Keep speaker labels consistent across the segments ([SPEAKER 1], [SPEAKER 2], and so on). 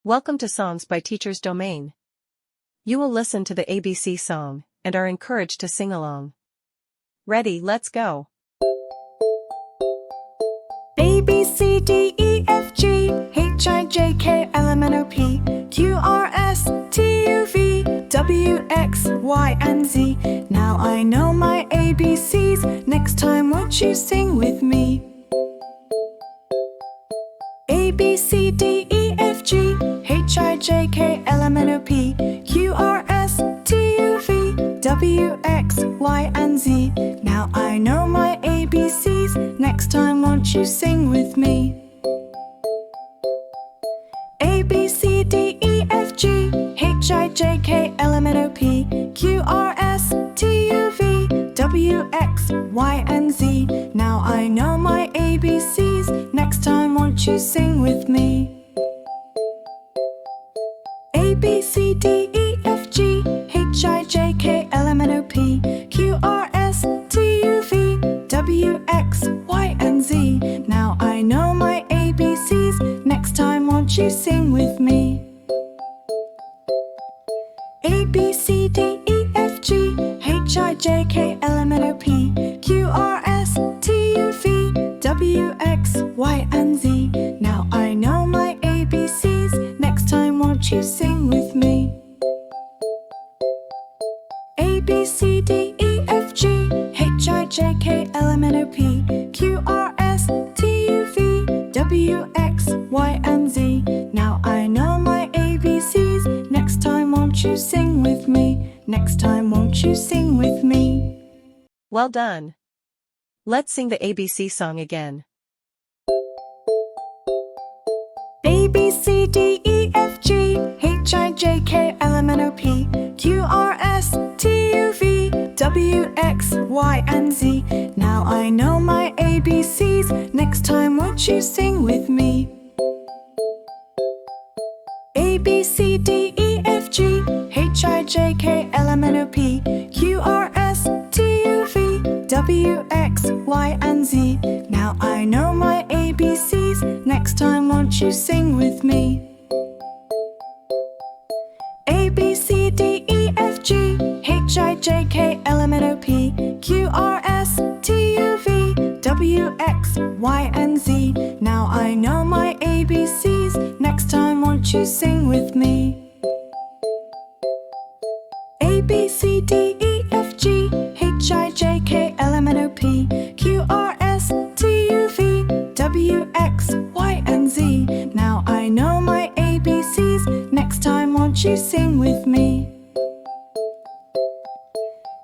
[SPEAKER 1] Welcome to Songs by Teacher's Domain. You will listen to the ABC song and are encouraged to sing along. Ready, let's go.
[SPEAKER 2] A, B, C, D, E, F, G, H, I, J, K, L, M, N, O, P, Q, R, S, T, U, V, W, X, Y, and Z. Now I know my ABCs. Next time won't you sing with me? A, B, C, D, E, F, G, H, I, J, K, L, M, N, O, P, Q, R, S, T, U, V, W, X, Y, and Z. Now I know my ABCs. Next time won't you sing with me? A, B, C, D, E, F, G, H, I, J, K, L, M, N, O, P, Q, R, S, T, U, V, W, X, Y, and Z. Now I know my ABCs. Next time won't you sing with me? A, B, C, D, E, F, G, H, I, J, K, L, M, N, O, P, Q, R, S, T, U, V, W, X, Y, and Z. Now I know my ABCs. Next time won't you sing with me? A, B, C, D, E, F, G, H, I, J, K, L, M, N, O, P, Q, R, S, T, U, V, W, X, Y, and Z. Now I know my ABCs. Next time won't you sing with me? A, B, C, D, E, F, G, H, I, J, K, L, M, N, O, P, Q, R, S, T, U, V, W, X, Y, and Z. Now I know my ABCs. Next time won't you sing with me? Next time won't you sing with me?
[SPEAKER 1] Well done. Let's sing the ABC song again.
[SPEAKER 2] A, B, C, D, E, F, G, H, I, J, K, L, M, N, O, P, Q, R, S, T, U, V, W, X, Y, and Z. Now I know my ABCs. Next time won't you sing with me? A, B, C, D, E, F, G, H, I, J, K, L, M, N, O, P, Q, R, S, T, U, V, W, X, Y, and Z. Now I know my ABCs. Next time won't you sing with me? A, B, C, D, E, F, G, H, I, J, K, L, M, N, O, P, Q, R, S, T, U, V, W, X, Y, and Z. Now I know my ABCs. Next time won't you sing with me? A, B, C, D, E, F, G, H, I, J, K, L, M, N, O, P, Q, R, S, T, U, V, W, X, Y, and Z. Now I know my ABCs. Next time won't you sing with me?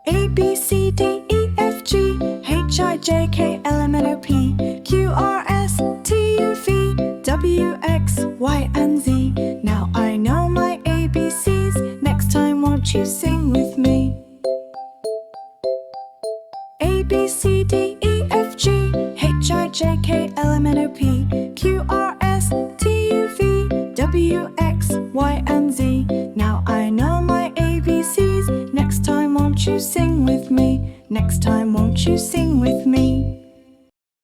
[SPEAKER 2] A, B, C, D, E, F, G, H, I, J, K, L, M, N, O, P, Q, R, S, T, U, V, W, X, Y, and Z. Now I know my ABCs. Next time won't you sing with me? A, B, C, D, E, F, G, H, I, J, K, L, M, N, O, P, Q, R, S, T, U, V, W, X, Y, and Z. Now I know my ABCs. Next time won't you sing with me? Next time won't you sing with me?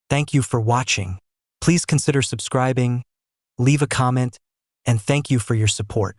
[SPEAKER 3] Thank you for watching. Please consider subscribing, leave a comment, and thank you for your support.